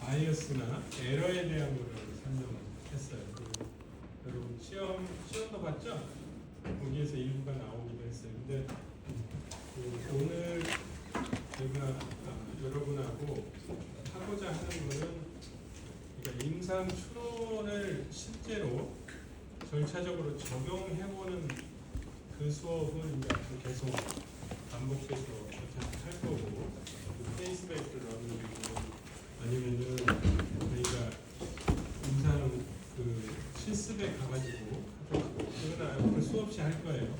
바이어스나 에러에 대한 거를 설명을 했어요. 여러분 시험도 봤죠? 거기에서 일부가 나오기도 했어요. 근데 오늘 제가 여러분하고 하고자 하는 거는 그러니까 임상 추론을 실제로 절차적으로 적용해보는 그 수업은 이제 계속 반복돼서 할 거고, 페이스백을 러닝이고 아니면은 저희가 임상 그 실습에 가가지고 그건 수없이 할 거예요.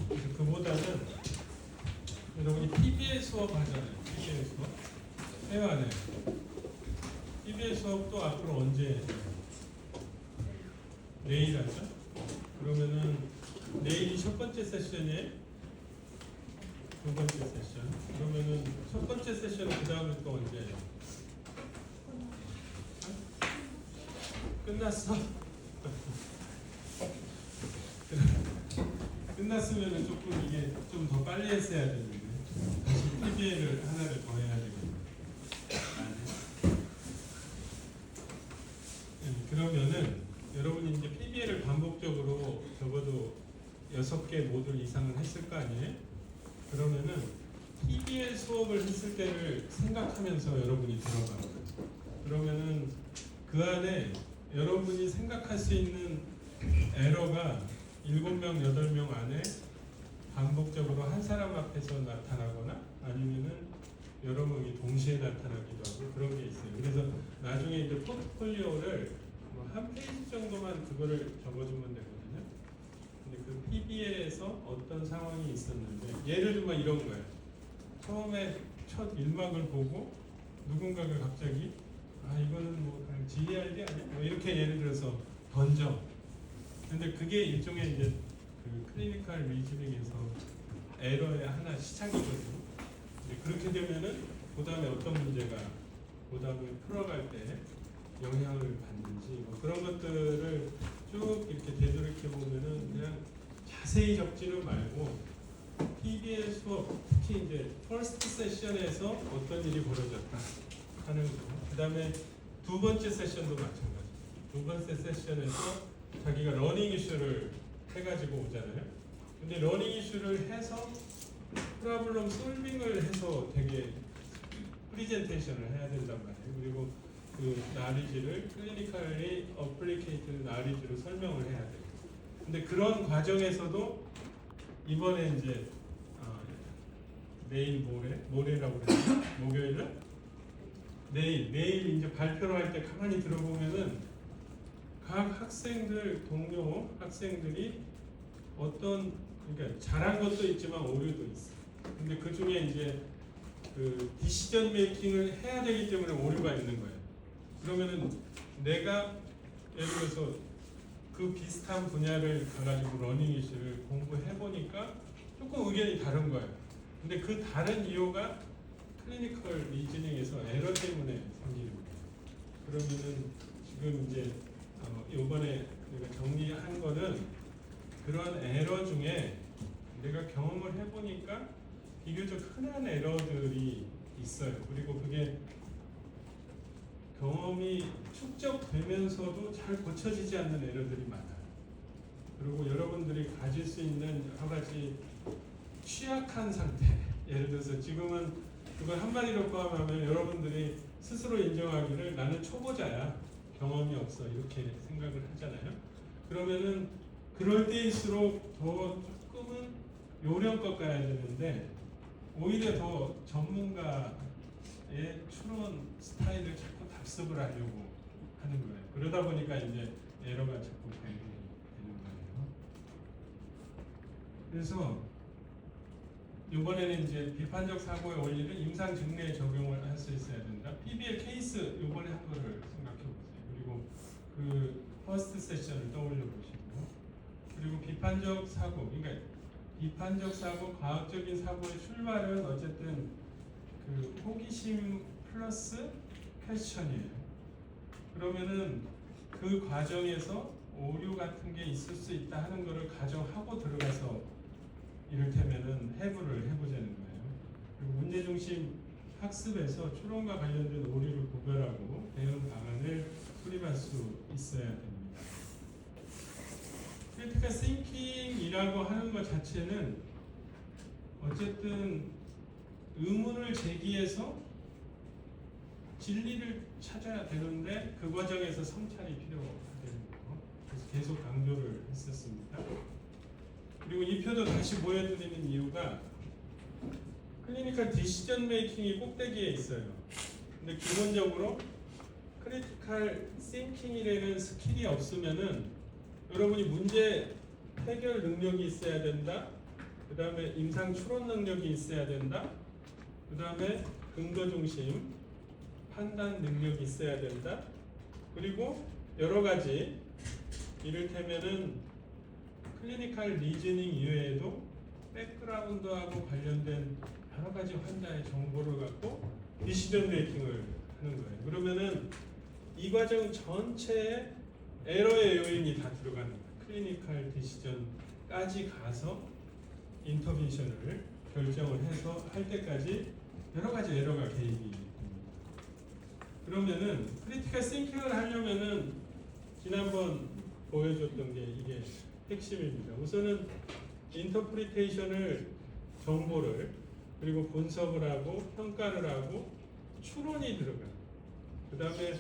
그래서 그보다는 여러분이 PBL 수업 하잖아요. PBL 수업 해요 안 해요? PBL 수업도 앞으로 언제 해요? 내일 하죠? 그러면은 내일이 첫 번째 세션이에요? 두 번째 세션. 그러면은 첫 번째 세션은 그 다음에 또 언제 해요? 끝났어? 끝났으면은 조금 이게 좀 더 빨리 했어야 되는데 다시 PBL을 하나를 더 해야 되겠네. 그러면은 여러분이 이제 PBL을 반복적으로 적어도 6개 모듈 이상은 했을 거 아니에요? 그러면은 PBL 수업을 했을 때를 생각하면서 여러분이 들어가는 거예요. 그러면은 그 안에 여러분이 생각할 수 있는 에러가 7명, 8명 안에 반복적으로 한 사람 앞에서 나타나거나 아니면은 여러 명이 동시에 나타나기도 하고 그런 게 있어요. 그래서 나중에 이제 포트폴리오를 한 페이지 정도만 그거를 적어주면 되거든요. 근데 그 PBL에서 어떤 상황이 있었는데 예를 들면 이런 거예요. 처음에 첫 1막을 보고 누군가가 갑자기 이거는 뭐 그냥 GERD 아니야? 뭐 이렇게 예를 들어서 던져. 근데 그게 일종의 이제 그 클리니컬 리즈닝에서 에러의 하나 시작이거든요. 그렇게 되면은 그 다음에 어떤 문제가 그 다음에 풀어갈 때 영향을 받는지 뭐 그런 것들을 쭉 이렇게 되돌이켜 보면은 그냥 자세히 적지는 말고 PBL 수업 특히 이제 퍼스트 세션에서 어떤 일이 벌어졌다 하는 거. 그 다음에 두 번째 세션도 마찬가지. 두 번째 세션에서 자기가 러닝 이슈를 해가지고 오잖아요. 근데 러닝 이슈를 해서 프로블럼 솔빙을 해서 되게 프리젠테이션을 해야 된단 말이에요. 그리고 그 나리지를 클리니컬리 어플리케이트 나리지로 설명을 해야 돼요. 근데 그런 과정에서도 이번에 이제 내일 모레라고 그래요. 목요일날 내일 이제 발표를 할 때 가만히 들어보면은 각 학생들 동료 학생들이 어떤 그러니까 잘한 것도 있지만 오류도 있어. 근데 그 중에 이제 그 디시전 메이킹을 해야 되기 때문에 오류가 있는 거예요. 그러면은 내가 예를 들어서 그 비슷한 분야를 가가지고 러닝 이슈를 공부해 보니까 조금 의견이 다른 거예요. 근데 그 다른 이유가 클리니컬 리즈닝에서 에러 때문에 생기는 거예요. 그러면은 지금 이제 이번에 우리가 정리한 거는 그런 에러 중에 내가 경험을 해보니까 비교적 흔한 에러들이 있어요. 그리고 그게 경험이 축적되면서도 잘 고쳐지지 않는 에러들이 많아요. 그리고 여러분들이 가질 수 있는 여러 가지 취약한 상태, 예를 들어서 지금은 그걸 한마디로 포함하면 여러분들이 스스로 인정하기를 나는 초보자야, 경험이 없어 이렇게 생각을 하잖아요. 그러면은 그럴 때일수록 더 조금은 요령껏 가야 되는데 오히려 더 전문가의 추론 스타일을 자꾸 답습을 하려고 하는 거예요. 그러다 보니까 이제 에러가 자꾸 발생이 되는 거예요. 그래서 이번에는 이제 비판적 사고의 원리를 임상 증례에 적용을 할 수 있어야 된다. PBL 케이스 이번에 한 거를 생각해 보세요. 그리고 그 퍼스트 세션을 떠올려 보시고, 그리고 비판적 사고, 그러니까 비판적 사고, 과학적인 사고의 출발은 어쨌든 그 호기심 플러스 퀘스천이에요. 그러면은 그 과정에서 오류 같은 게 있을 수 있다 하는 거를 가정하고 들어가서 이를테면은 해부를 해보자는 거예요. 그리고 문제중심 학습에서 추론과 관련된 오류를 구별하고 크리티컬 싱킹이라고 하는 것 자체는 어쨌든 의문을 제기해서 진리를 찾아야 되는데 그 과정에서 성찰이 필요하다는 거. 그래서 계속 강조를 했었습니다. 그리고 이 표도 다시 보여드리는 이유가 클리니컬 디시전 메이킹이 꼭대기에 있어요. 근데 기본적으로 크리티컬 싱킹이라는 스킬이 없으면은 여러분이 문제 해결 능력이 있어야 된다. 그 다음에 임상 추론 능력이 있어야 된다. 그 다음에 근거 중심 판단 능력이 있어야 된다. 그리고 여러 가지 이를테면은 클리니컬 리즈닝 이외에도 백그라운드하고 관련된 여러 가지 환자의 정보를 갖고 디시전 메이킹을 하는 거예요. 그러면은 이 과정 전체에 에러의 요인이 다 들어가는 거예요. 클리니컬 디시전까지 가서 인터벤션을 결정을 해서 할 때까지 여러 가지 에러가 개입이 됩니다. 그러면은 크리티컬 싱킹을 하려면은 지난번 보여줬던 게 이게 핵심입니다. 우선은 인터프리테이션을 정보를 그리고 분석을 하고 평가를 하고 추론이 들어가요. 그 다음에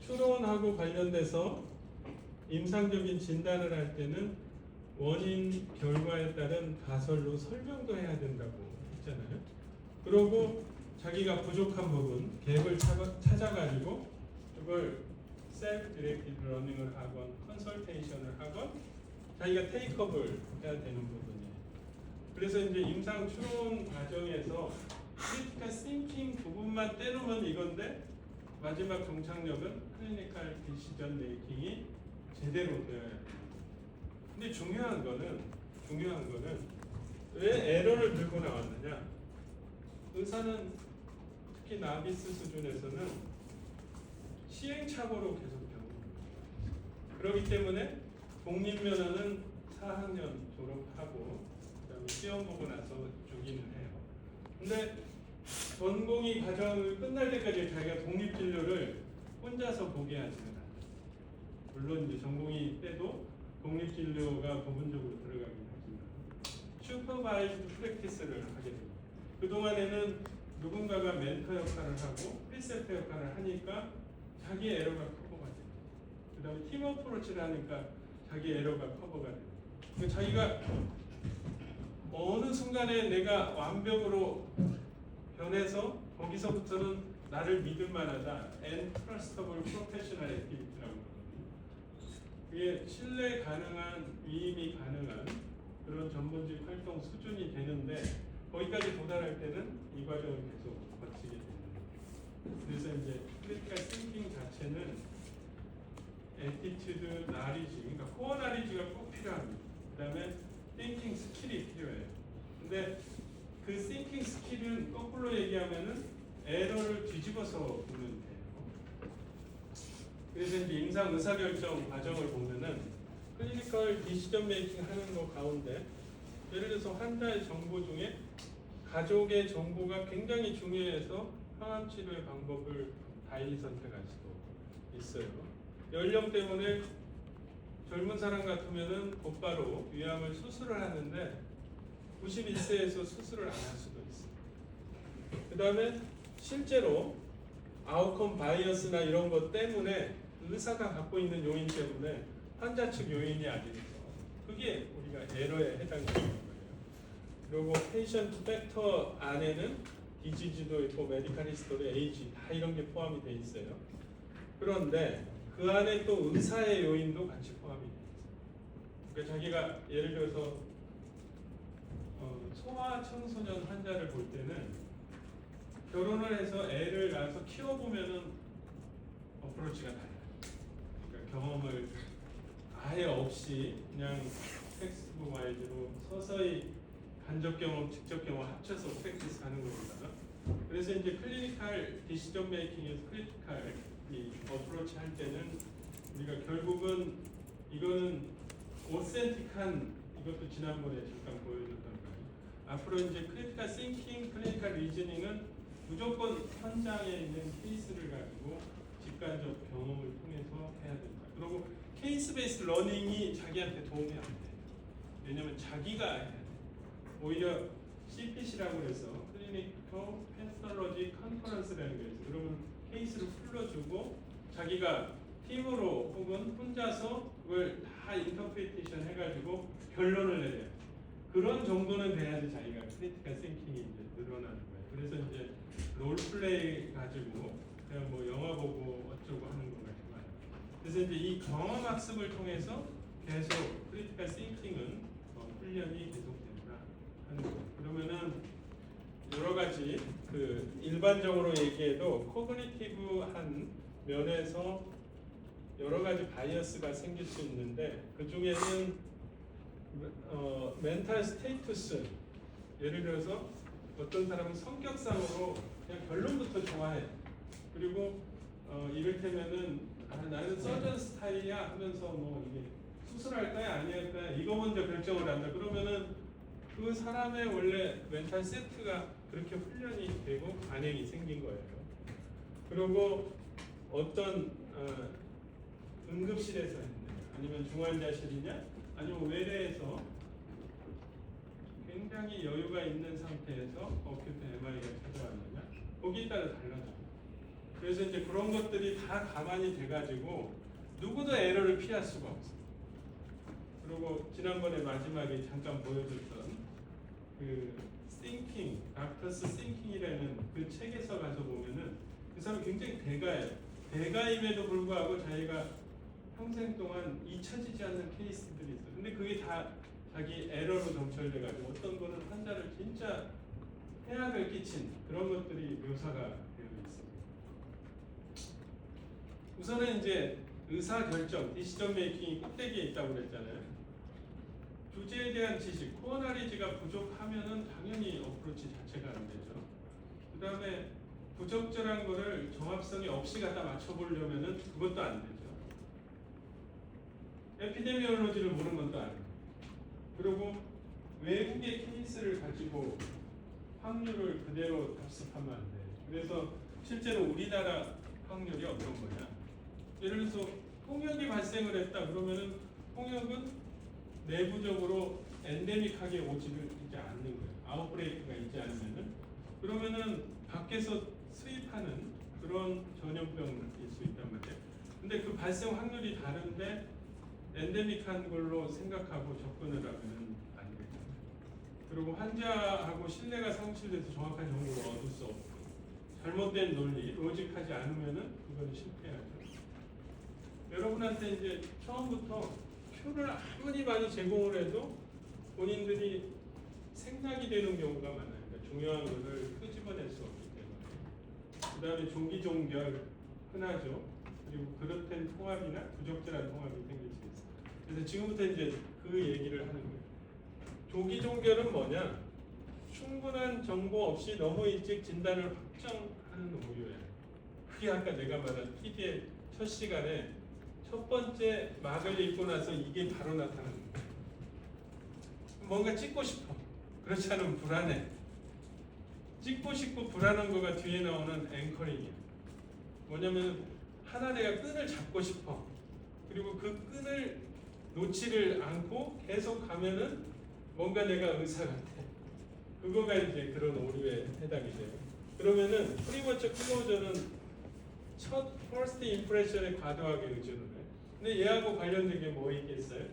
추론하고 관련돼서 임상적인 진단을 할 때는 원인 결과에 따른 가설로 설명도 해야 된다고 했잖아요. 그러고 자기가 부족한 부분, 갭을 찾아가지고 그걸 셀프 디렉티드 러닝을 하건 컨설테이션을 하건 자기가 테이크업을 해야 되는 부분이에요. 그래서 이제 임상 추론 과정에서 크리티컬 싱킹 부분만 떼놓으면 이건데 마지막 종착역은 클리니컬 디시전 메이킹이 제대로 되어야 돼요. 근데 중요한 거는 왜 에러를 들고 나왔느냐? 의사는 특히 나비스 수준에서는 시행착오로 계속 배웁니다. 그렇기 때문에 독립면허는 4학년 졸업하고 그다음에 시험 보고 나서 주기는 해요. 근데 전공의 과정을 끝날 때까지 자기가 독립진료를 혼자서 보게 하지는 않아요. 물론 이제 전공의 때도 독립진료가 부분적으로 들어가긴 하지만 슈퍼바이즈드 프랙티스를 하게 됩니다. 그동안에는 누군가가 멘터 역할을 하고 프리셉터 역할을 하니까 자기 에러가 커버가 돼요. 그 다음에 팀 어프로치를 하니까 자기 에러가 커버가 돼요. 그러니까 자기가 어느 순간에 내가 완벽으로 변해서 거기서부터는 나를 믿을 만하다. and trustable professional activity라고 그러거든요. 그게 신뢰 가능한, 위임이 가능한 그런 전문직 활동 수준이 되는데 거기까지 도달할 때는 이 과정을 계속 거치게 됩니다. 그래서 이제 크리티컬 싱킹 자체는 애티튜드 나리지, 그러니까 코어 나리지가 꼭 필요합니다. 그 다음에 띵킹 스킬이 필요해요. 근데 그 띵킹 스킬은 거꾸로 얘기하면은 에러를 뒤집어서 보면 돼요. 그래서 이제 임상 의사결정 과정을 보면은 클리니컬 디시전 메이킹 하는 거 가운데 예를 들어서 환자의 정보 중에 가족의 정보가 굉장히 중요해서 항암 치료의 방법을 다일리 선택할 수도 있어요. 연령 때문에 젊은 사람 같으면은 곧바로 위암을 수술을 하는데 91세에서 수술을 안 할 수도 있어요. 그 다음에 실제로 아웃컴 바이어스나 이런 것 때문에 의사가 갖고 있는 요인 때문에 환자 측 요인이 아니니까 그게 우리가 에러에 해당되는 거예요. 그리고 페이션트 팩터 안에는 디지즈도 있고 메디컬 히스토리, 에이지 다 이런 게 포함이 돼 있어요. 그런데 그 안에 또 의사의 요인도 같이 포함이 돼 있어요. 그러니까 자기가 예를 들어서 소아청소년 환자를 볼 때는 결혼을 해서 애를 낳아서 키워보면은 어프로치가 달라요. 그러니까 경험을 아예 없이 그냥 텍스트북 와이즈로 서서히 간접 경험, 직접 경험 합쳐서 프랙티스 하는 것보다는 그래서 이제 클리니컬 디시전 메이킹에서 크리티컬 이 어프로치 할 때는 우리가 결국은 이거는 오센틱한 이것도 지난번에 잠깐 보여줬던 거예요. 앞으로 이제 크리티컬 싱킹, 클리니컬 리즈닝은 무조건 현장에 있는 케이스를 가지고 직관적 경험을 통해서 해야 된다. 그리고 케이스 베이스 러닝이 자기한테 도움이 안 돼. 왜냐면 자기가 해야 돼. 오히려 CPC라고 해서 클리니컬 패솔로지 컨퍼런스라는 게 있어요. 그러면 케이스를 풀어주고 자기가 팀으로 혹은 혼자서 그걸 다 인터프리테이션 해가지고 결론을 내려요. 그런 정도는 돼야지 자기가 크리티컬 싱킹이 이제 늘어나는 거예요. 그래서 이제 롤플레이 가지고 그냥 뭐 영화 보고 어쩌고 하는 것 같지만, 그래서 이제 이 경험 학습을 통해서 계속 크리티컬 싱킹은 훈련이 계속된다 하는 거예요. 그러면은 여러 가지 그 일반적으로 얘기해도 코그니티브한 면에서 여러 가지 바이어스가 생길 수 있는데 그 중에는 멘탈 스테이투스, 예를 들어서 어떤 사람은 성격상으로 그냥 결론부터 좋아해. 그리고 이를테면은 나는 서전 스타일이야 하면서 뭐 이게 수술할 거야 아니할 거야 이거 먼저 결정을 한다. 그러면은 그 사람의 원래 멘탈 세트가 그렇게 훈련이 되고 반응이 생긴 거예요. 그리고 어떤 응급실에서 했냐, 아니면 중환자실이냐, 아니면 외래에서 굉장히 여유가 있는 상태에서 어큐트 MRI가 찾아왔느냐, 거기에 따라 달라져요. 그래서 이제 그런 것들이 다 감안이 돼가지고 누구도 에러를 피할 수가 없어요. 그리고 지난번에 마지막에 잠깐 보여줬던 그 Thinking, 닥터스 Thinking이라는 그 책에서 가서 보면은 그 사람 굉장히 대가예요. 대가임에도 불구하고 자기가 평생 동안 잊혀지지 않는 케이스들이 있어요. 근데 그게 다 자기 에러로 점철돼가지고 어떤 거는 환자를 진짜 해악을 끼친 그런 것들이 묘사가 되어 있습니다. 우선은 이제 의사 결정, 디시전 메이킹이 꼭대기에 있다고 그랬잖아요. 주제에 대한 지식, 코어나리지가 부족하면은 당연히 어프로치 자체가 안 되죠. 그 다음에 부적절한 거를 정합성이 없이 갖다 맞춰보려면은 그것도 안 되죠. 에피데미올로지를 모르는 건 또 아니고, 그리고 외국의 케이스를 가지고 확률을 그대로 답습하면 안 돼요. 그래서 실제로 우리나라 확률이 어떤 거냐? 예를 들어서 홍역이 발생을 했다 그러면은 홍역은 내부적으로 엔데믹하게 오지를 이제 않는 거예요. 아웃브레이크가 있지 않으면은, 그러면은 밖에서 수입하는 그런 전염병일 수 있단 말이에요. 근데 그 발생 확률이 다른데 엔데믹한 걸로 생각하고 접근을 하면 안 되죠. 그리고 환자하고 신뢰가 상실돼서 정확한 정보를 얻을 수 없고, 잘못된 논리, 로직하지 않으면은 그건 실패하죠. 여러분한테 이제 처음부터 표를 아무리 많이 제공을 해도 본인들이 생략이 되는 경우가 많아요. 그러니까 중요한 것을 끄집어낼 수 없기 때문에. 그 다음에 조기종결 흔하죠. 그리고 그렇된 통합이나 부적절한 통합이 생길 수 있어요. 그래서 지금부터 이제 그 얘기를 하는 거예요. 조기종결은 뭐냐? 충분한 정보 없이 너무 일찍 진단을 확정하는 오류예요. 그게 아까 내가 말한 PD의 첫 시간에 첫 번째 막을 읽고 나서 이게 바로 나타나는 거예요. 뭔가 찍고 싶어. 그렇지 않으면 불안해. 찍고 싶고 불안한 거가 뒤에 나오는 앵커링이야. 뭐냐면 하나 내가 끈을 잡고 싶어. 그리고 그 끈을 놓지를 않고 계속 가면은 뭔가 내가 의사 같아. 그거가 이제 그런 오류에 해당이 돼요. 그러면은 프리머처 클로저는 첫 퍼스트 임프레션에 과도하게 의존을 해요. 근데 얘하고 관련된 게 뭐 있겠어요?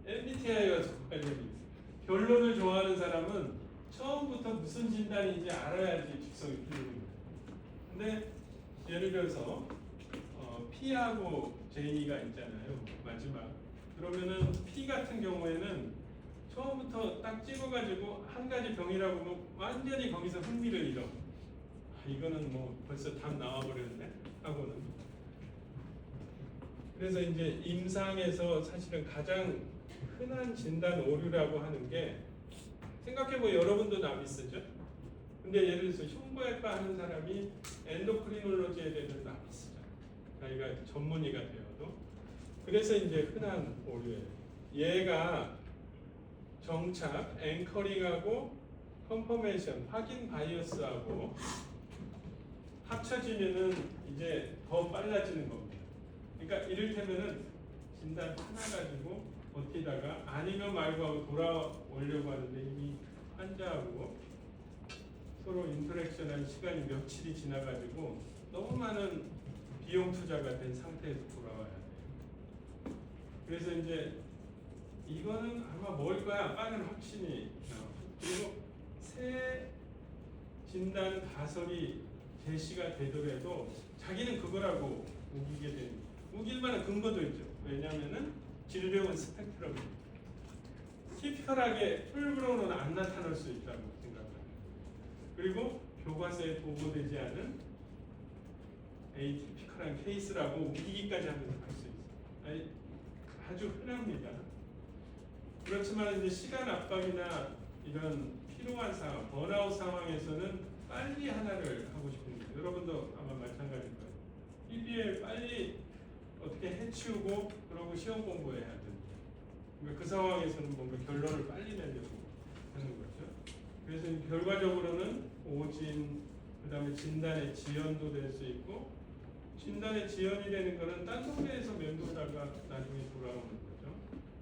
MBTI와 관련이 있어요. 결론을 좋아하는 사람은 처음부터 무슨 진단인지 알아야지 직성이 풀리는 거예요. 근데 예를 들어서 P하고 J가 있잖아요. 마지막. 그러면은 P 같은 경우에는 처음부터 딱 찍어가지고 한 가지 병이라고 하면 완전히 거기서 흥미를 잃어. 이거는 뭐 벌써 답 나와버렸네 하고는. 그래서 이제 임상에서 사실은 가장 흔한 진단 오류라고 하는 게, 생각해보면 여러분도 나비스죠. 근데 예를 들어서 흉부외과 하는 사람이 엔도크리놀로지에 대해서 나비스잖아요. 자기가 전문의가 되어도. 그래서 이제 흔한 오류예요. 얘가 정착, 앵커링하고 컨퍼메이션, 확인 바이어스하고 합쳐지면은 이제 더 빨라지는 겁니다. 그러니까 이를테면은 진단 하나 가지고 버티다가 아니면 말고 하고 돌아오려고 하는데 이미 환자하고 서로 인터랙션한 시간이 며칠이 지나가지고 너무 많은 비용 투자가 된 상태에서 돌아와야 돼요. 그래서 이제 이거는 아마 뭘 거야 빠른 확신이. 그리고 새 진단 가설이 제시가 되더라도 자기는 그거라고 우기게 된, 우길 만한 근거도 있죠. 왜냐하면은 질병은 스펙트럼입니다. 티피컬하게 풀브로우는 안 나타날 수 있다고 생각합니다. 그리고 교과서에 보고되지 않은 에이티피컬한 케이스라고 우기기까지 하면서 갈 수 있어요. 아주 흔합니다. 그렇지만 이제 시간 압박이나 이런 피로한 상황, 번아웃 상황에서는 빨리 하나를 하고 싶습니다. 여러분도 아마 마찬가지일 거예요. PBL 빨리 어떻게 해치우고 그러고 시험 공부해야 됩니다. 그러니까 그 상황에서는 뭔가 결론을 빨리 내려고 하는 거죠. 그래서 결과적으로는 오진, 그 다음에 진단의 지연도 될 수 있고, 진단의 지연이 되는 것은 딴 동네에서 맴돌다가 나중에 돌아오는 거죠.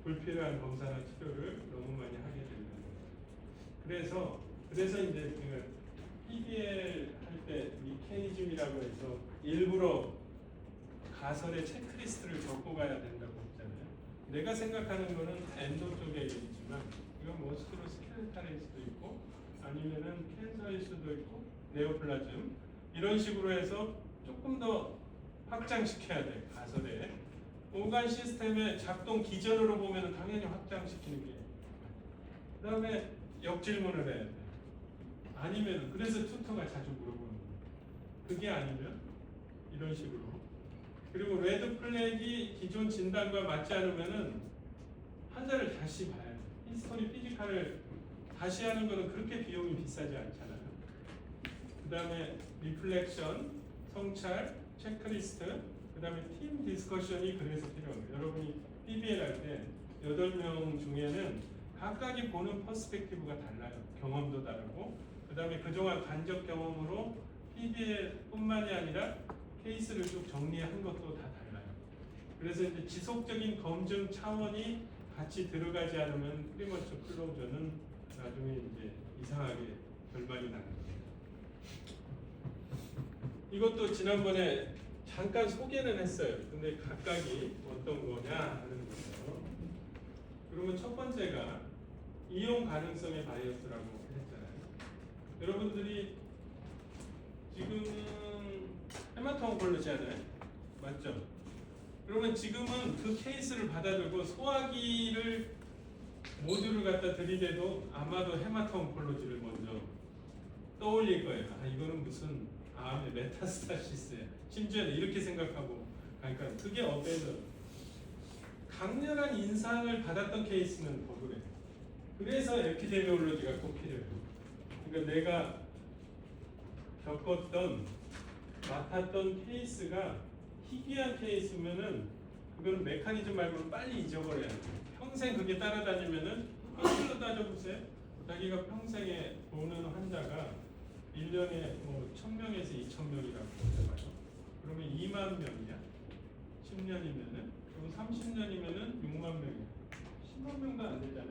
불필요한 검사나 치료를 너무 많이 하게 되는 거죠. 그래서 이제 그 PBL 할 때 미케니즘이라고 해서 일부러 가설의 체크리스트를 적고 가야 된다고 했잖아요. 내가 생각하는 거는 엔도 쪽에 있지만 이건 머스크로스켈레탈일 수도 있고 아니면은 캔서일 수도 있고 네오플라즘 이런 식으로 해서 조금 더 확장시켜야 돼. 가설에 organ 시스템의 작동 기전으로 보면 당연히 확장시키는 게. 그 다음에 역질문을 해야 돼. 아니면 그래서 튜터가 자주 물어보는 거예요. 그게 아니면 이런 식으로. 그리고 레드 플래기 기존 진단과 맞지 않으면은 환자를 다시 봐야 돼. 히스토리 피지컬을 다시 하는 거는 그렇게 비용이 비싸지 않잖아요. 그 다음에 리플렉션, 성찰, 체크리스트, 그 다음에 팀 디스커션이 그래서 필요합니다. 여러분이 PBL 할 때 8명 중에는 각각이 보는 퍼스펙티브가 달라요. 경험도 다르고 그 다음에 그동안 간접 경험으로 PBL 뿐만이 아니라 케이스를 쭉 정리한 것도 다 달라요. 그래서 이제 지속적인 검증 차원이 같이 들어가지 않으면 프리머처 클로저는 나중에 이제 이상하게 결말이 나는 겁니다. 이것도 지난번에 잠깐 소개는 했어요. 근데 각각이 어떤 거냐 하는 거죠. 그러면 첫 번째가 이용 가능성의 바이어스라고 했잖아요. 여러분들이 지금은 헤마토온콜로지잖아요. 맞죠? 그러면 지금은 그 케이스를 받아들고 소화기를 모듈을 갖다 들이대도 아마도 헤마토온콜로지를 먼저 떠올릴 거예요. 아 이거는 무슨 암의 메타스타시스야. 심지어는 이렇게 생각하고 그러니까 그게 어때서 강렬한 인상을 받았던 케이스는 더 그래요. 그래서 에피데미올로지가 꼭 필요해요. 그러니까 내가 겪었던 맡았던 케이스가 희귀한 케이스면은 그거는 메커니즘 말고는 빨리 잊어버려야 돼요. 평생 그게 따라다니면은 현실로 따져보세요. 자기가 평생에 보는 환자가 1년에 뭐 1000명에서 2000명이라고 해봐요. 그러면 2만 명이야. 10년이면은 그럼 30년이면은 6만 명이야. 10만 명도 안 되잖아요.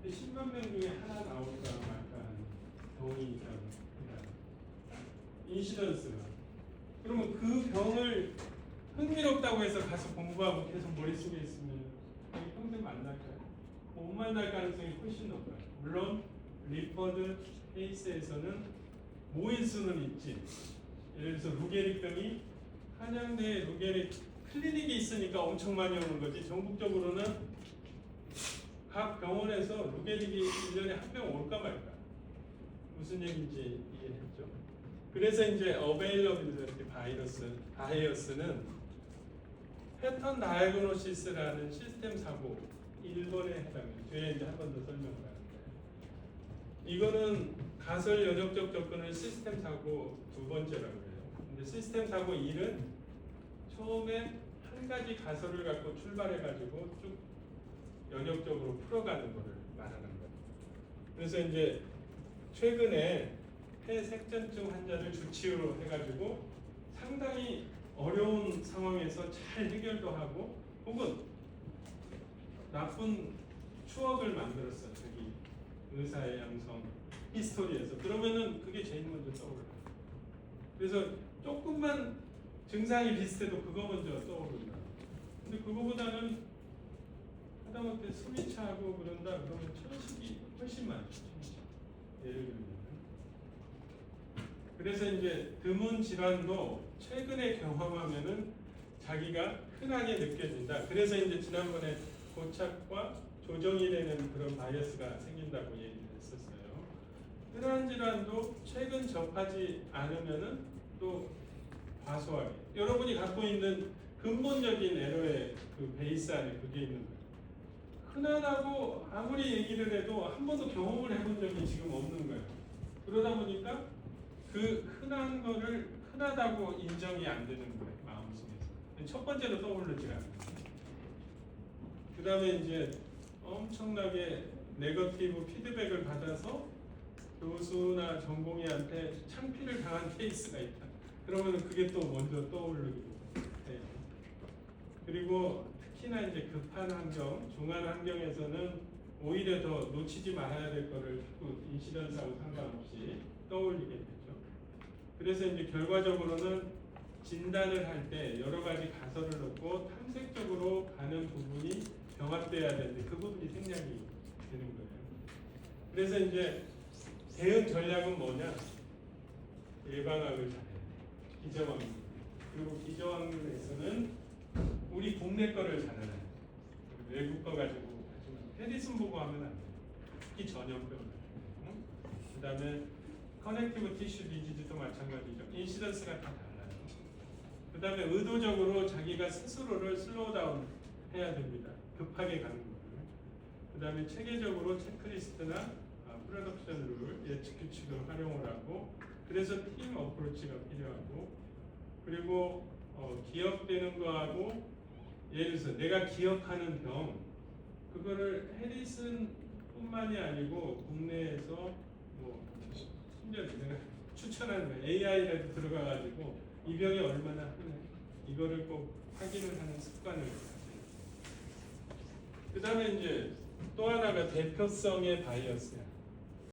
근데 10만 명 중에 하나 나올까 말까 하는 병이 있다고. 인시던스가. 그러면 그 병을 흥미롭다고 해서 가서 공부하고 계속 머릿속에 있으면 평생 만날까요? 못 만날 가능성이 훨씬 높아요. 물론 리퍼드 케이스에서는 모일 수는 있지. 예를 들어서 루게릭병이 한양대에 루게릭 클리닉이 있으니까 엄청 많이 오는 거지. 전국적으로는 각 병원에서 루게릭이 1년에 한 명 올까 말까. 무슨 얘기인지 이해했죠? 그래서 이제 어베일러빌리티 바이어스는 패턴 다이아그노시스라는 시스템 사고 1번에 해당해요. 뒤에 이제 한 번 더 설명하는데 이거는 가설 연역적 접근을 시스템 사고 두 번째라고 해요. 근데 시스템 사고 1은 처음에 한 가지 가설을 갖고 출발해가지고 쭉 연역적으로 풀어가는 것을 말하는 거예요. 그래서 이제 최근에 폐색전증 환자를 주치의로 해가지고 상당히 어려운 상황에서 잘 해결도 하고 혹은 나쁜 추억을 만들었어. 자기 의사의 양성 히스토리에서. 그러면은 그게 제일 먼저 떠올라. 그래서 조금만 증상이 비슷해도 그거 먼저 떠오른다. 근데 그거보다는 하다못해 숨이 차고 그런다 그러면 천식이 훨씬 많죠. 천식. 예를 들면. 그래서 이제 드문 질환도 최근에 경험하면은 자기가 흔하게 느껴진다. 그래서 이제 지난번에 고착과 조정이 되는 그런 바이어스가 생긴다고 얘기를 했었어요. 흔한 질환도 최근 접하지 않으면은 또 과소하게. 여러분이 갖고 있는 근본적인 에러의 그 베이스 안에 그게 있는 거예요. 흔하다고 아무리 얘기를 해도 한 번도 경험을 해본 적이 지금 없는 거예요. 그러다 보니까 그 흔한 거를 흔하다고 인정이 안 되는 거예요. 마음속에서. 첫 번째로 떠오르지가 않아요. 그 다음에 이제 엄청나게 네거티브 피드백을 받아서 교수나 전공의한테 창피를 당한 케이스가 있다. 그러면 그게 또 먼저 떠오르기도 해요. 그리고 특히나 이제 급한 환경, 중한 환경에서는 오히려 더 놓치지 말아야 될 거를 자꾸 인시던스하고 상관없이 떠올리게 되죠. 그래서 이제 결과적으로는 진단을 할 때 여러 가지 가설을 넣고 탐색적으로 가는 부분이 병합돼야 되는데 그 부분이 생략이 되는 거예요. 그래서 이제 대응 전략은 뭐냐? 예방학을 잘해야 돼. 기저항. 그리고 기저항에서는 우리 국내 거를 잘해야 돼. 외국 거 가지고 하지만 페디슨 보고 하면 안 돼. 특히 전염병. 그 다음에 커넥티브 티슈 디지즈도 마찬가지죠. 인시던스가 다 달라요. 그 다음에 의도적으로 자기가 스스로를 슬로우 다운 해야 됩니다. 급하게 가는 거예요. 그 다음에 체계적으로 체크리스트나 프로덕션 룰, 예측 규칙을 활용을 하고 그래서 팀 어프로치가 필요하고 그리고 기억되는 거하고 예를 들어서 내가 기억하는 병 그거를 해리슨 뿐만이 아니고 국내에서 뭐 심지어 내가 추천하는 거예요. AI라도 들어가가지고 이 병이 얼마나 흔해 이거를 꼭 확인을 하는 습관을 가져요. 그 다음에 이제 또 하나가 대표성의 바이어스야.